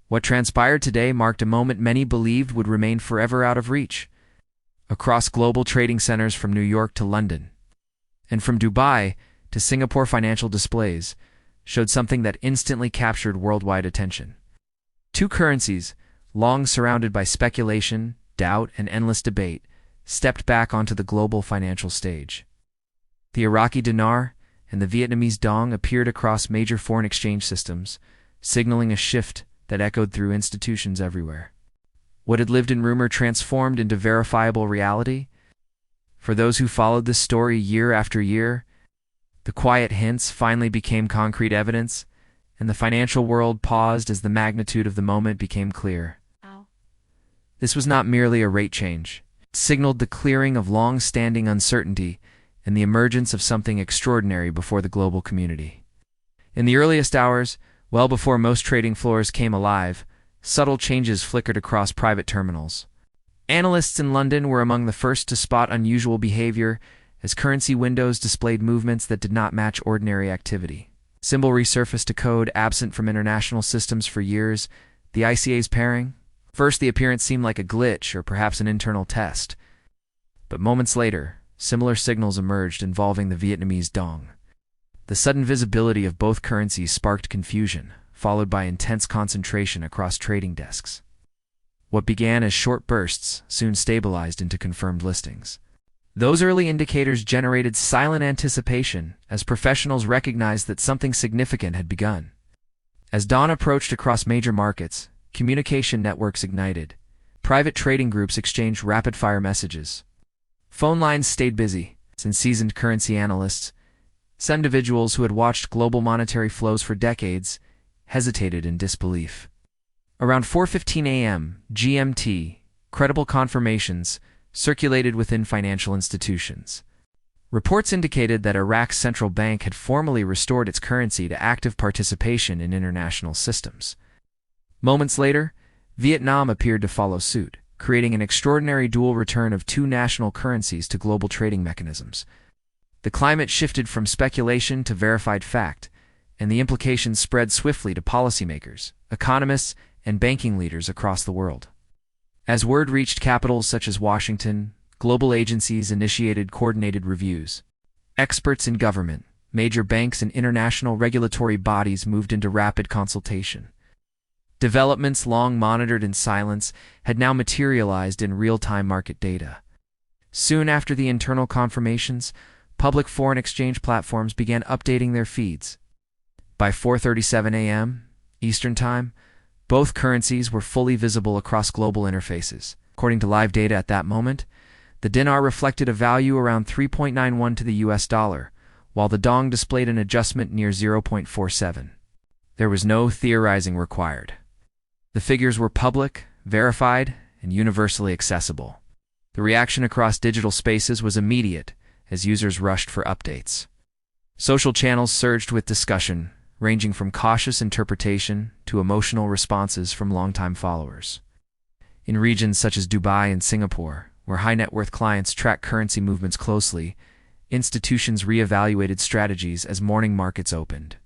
What transpired today marked a moment many believed would remain forever out of reach. Across global trading centers from New York to London, and from Dubai to Singapore, financial displays showed something that instantly captured worldwide attention. Two currencies, long surrounded by speculation, doubt, and endless debate, stepped back onto the global financial stage. The Iraqi Dinar and the Vietnamese Dong appeared across major foreign exchange systems, signaling a shift that echoed through institutions everywhere. What had lived in rumor transformed into verifiable reality. For those who followed this story year after year, the quiet hints finally became concrete evidence, and the financial world paused as the magnitude of the moment became clear. This was not merely a rate change. It signaled the clearing of long-standing uncertainty and the emergence of something extraordinary before the global community. In the earliest hours, well before most trading floors came alive, subtle changes flickered across private terminals. Analysts in London were among the first to spot unusual behavior as currency windows displayed movements that did not match ordinary activity. Symbol resurfaced a code absent from international systems for years, the ICA's pairing. First, the appearance seemed like a glitch or perhaps an internal test. But moments later, similar signals emerged involving the Vietnamese Dong. The sudden visibility of both currencies sparked confusion, followed by intense concentration across trading desks. What began as short bursts soon stabilized into confirmed listings. Those early indicators generated silent anticipation as professionals recognized that something significant had begun. As dawn approached across major markets, communication networks ignited. Private trading groups exchanged rapid-fire messages. Phone lines stayed busy, and seasoned currency analysts, some individuals who had watched global monetary flows for decades, hesitated in disbelief. Around 4:15 a.m. GMT, credible confirmations circulated within financial institutions. Reports indicated that Iraq's central bank had formally restored its currency to active participation in international systems. Moments later, Vietnam appeared to follow suit, creating an extraordinary dual return of two national currencies to global trading mechanisms. The climate shifted from speculation to verified fact, and the implications spread swiftly to policymakers, economists, and banking leaders across the world. As word reached capitals such as Washington, global agencies initiated coordinated reviews. Experts in government, major banks, and international regulatory bodies moved into rapid consultation. Developments long monitored in silence had now materialized in real-time market data. Soon after the internal confirmations, public foreign exchange platforms began updating their feeds. By 4:37 a.m. Eastern Time, both currencies were fully visible across global interfaces. According to live data at that moment, the dinar reflected a value around 3.91 to the US dollar, while the dong displayed an adjustment near 0.47. There was no theorizing required. The figures were public, verified, and universally accessible. The reaction across digital spaces was immediate as users rushed for updates. Social channels surged with discussion, ranging from cautious interpretation to emotional responses from longtime followers. In regions such as Dubai and Singapore, where high-net-worth clients track currency movements closely, institutions reevaluated strategies as morning markets opened.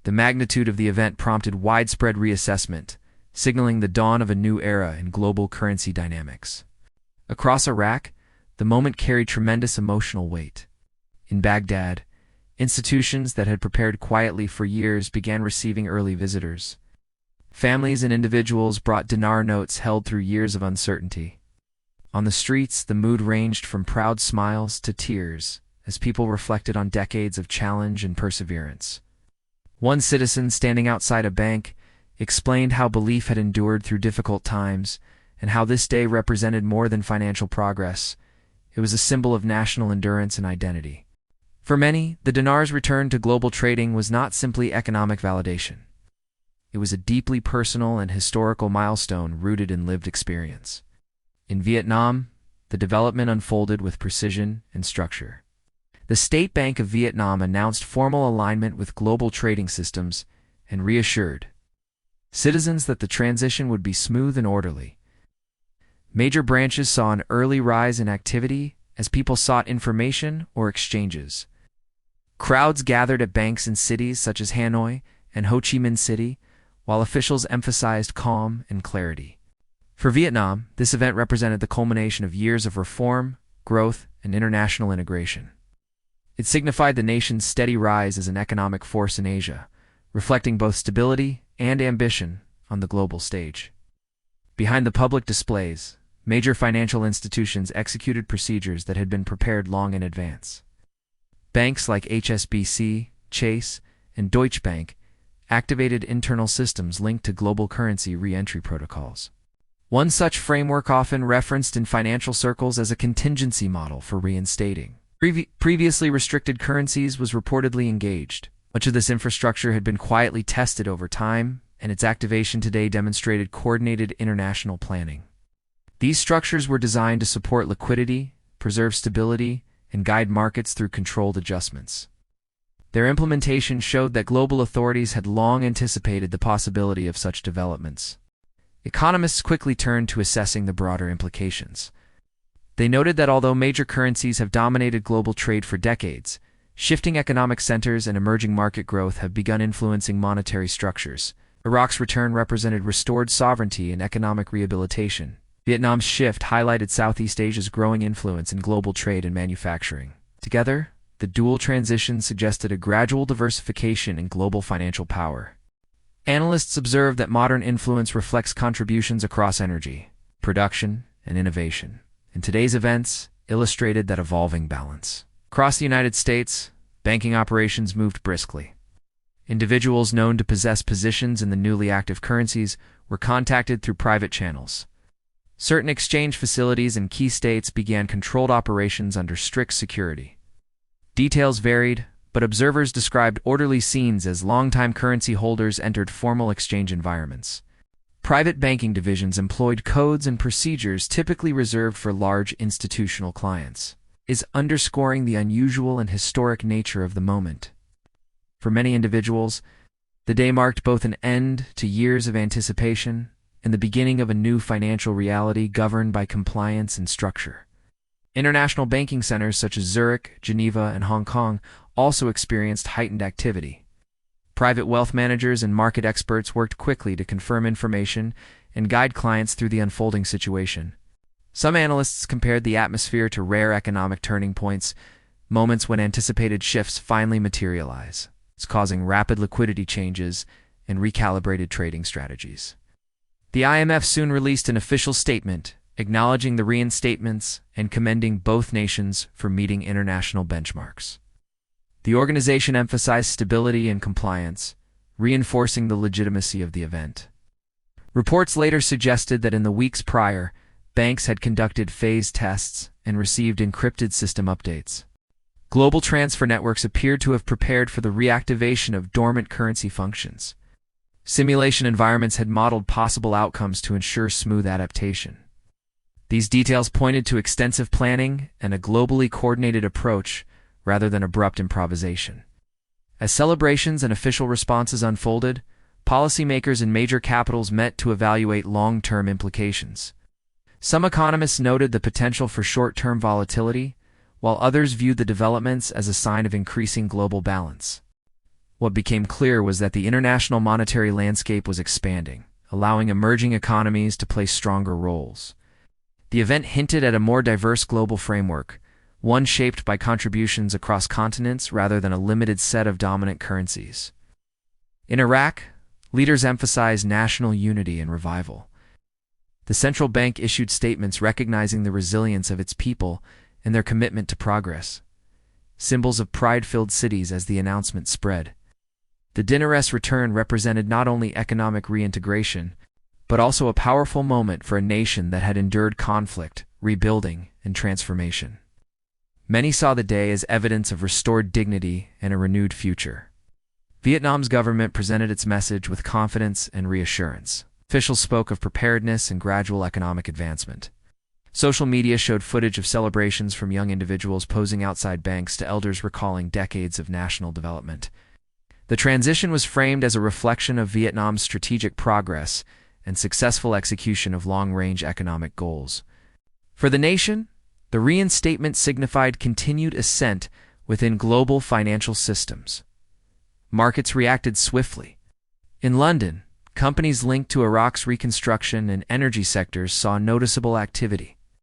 The magnitude of the event prompted widespread reassessment, signaling the dawn of a new era in global currency dynamics. Across Iraq, the moment carried tremendous emotional weight. In Baghdad, institutions that had prepared quietly for years began receiving early visitors. Families and individuals brought dinar notes held through years of uncertainty. On the streets, the mood ranged from proud smiles to tears as people reflected on decades of challenge and perseverance. One citizen standing outside a bank explained how belief had endured through difficult times and how this day represented more than financial progress. It was a symbol of national endurance and identity. For many, the dinar's return to global trading was not simply economic validation. It was a deeply personal and historical milestone rooted in lived experience. In Vietnam, the development unfolded with precision and structure. The State Bank of Vietnam announced formal alignment with global trading systems and reassured citizens that the transition would be smooth and orderly. Major branches saw an early rise in activity as people sought information or exchanges. Crowds gathered at banks in cities such as Hanoi and Ho Chi Minh City, while officials emphasized calm and clarity. For Vietnam, this event represented the culmination of years of reform, growth, and international integration. It signified the nation's steady rise as an economic force in Asia, reflecting both stability and ambition on the global stage. Behind the public displays, major financial institutions executed procedures that had been prepared long in advance. Banks like HSBC, Chase, and Deutsche Bank activated internal systems linked to global currency re-entry protocols. One such framework, often referenced in financial circles as a contingency model for reinstating previously restricted currencies, was reportedly engaged. Much of this infrastructure had been quietly tested over time, and its activation today demonstrated coordinated international planning. These structures were designed to support liquidity, preserve stability, and guide markets through controlled adjustments. Their implementation showed that global authorities had long anticipated the possibility of such developments. Economists quickly turned to assessing the broader implications. They noted that although major currencies have dominated global trade for decades, shifting economic centers and emerging market growth have begun influencing monetary structures. Iraq's return represented restored sovereignty and economic rehabilitation. Vietnam's shift highlighted Southeast Asia's growing influence in global trade and manufacturing. Together, the dual transitions suggested a gradual diversification in global financial power. Analysts observed that modern influence reflects contributions across energy, production, and innovation. And today's events illustrated that evolving balance. Across the United States, banking operations moved briskly. Individuals known to possess positions in the newly active currencies were contacted through private channels. Certain exchange facilities in key states began controlled operations under strict security. Details varied, but observers described orderly scenes as longtime currency holders entered formal exchange environments. Private banking divisions employed codes and procedures typically reserved for large institutional clients, underscoring the unusual and historic nature of the moment. For many individuals, the day marked both an end to years of anticipation and the beginning of a new financial reality governed by compliance and structure. International banking centers such as Zurich, Geneva, and Hong Kong also experienced heightened activity. Private wealth managers and market experts worked quickly to confirm information and guide clients through the unfolding situation. Some analysts compared the atmosphere to rare economic turning points, moments when anticipated shifts finally materialize, causing rapid liquidity changes and recalibrated trading strategies. The IMF soon released an official statement acknowledging the reinstatements and commending both nations for meeting international benchmarks. The organization emphasized stability and compliance, reinforcing the legitimacy of the event. Reports later suggested that in the weeks prior, banks had conducted phased tests and received encrypted system updates. Global transfer networks appeared to have prepared for the reactivation of dormant currency functions. Simulation environments had modeled possible outcomes to ensure smooth adaptation. These details pointed to extensive planning and a globally coordinated approach rather than abrupt improvisation. As celebrations and official responses unfolded, policymakers in major capitals met to evaluate long-term implications. Some economists noted the potential for short-term volatility, while others viewed the developments as a sign of increasing global balance. What became clear was that the international monetary landscape was expanding, allowing emerging economies to play stronger roles. The event hinted at a more diverse global framework, one shaped by contributions across continents rather than a limited set of dominant currencies. In Iraq, leaders emphasized national unity and revival. The central bank issued statements recognizing the resilience of its people and their commitment to progress, symbols of pride-filled cities as the announcement spread. The Dinar's return represented not only economic reintegration, but also a powerful moment for a nation that had endured conflict, rebuilding, and transformation. Many saw the day as evidence of restored dignity and a renewed future. Vietnam's government presented its message with confidence and reassurance. Officials spoke of preparedness and gradual economic advancement. Social media showed footage of celebrations from young individuals posing outside banks to elders recalling decades of national development. The transition was framed as a reflection of Vietnam's strategic progress and successful execution of long-range economic goals. For the nation, the reinstatement signified continued ascent within global financial systems. Markets reacted swiftly. In London, Companies linked to Iraq's reconstruction and energy sectors saw noticeable activity.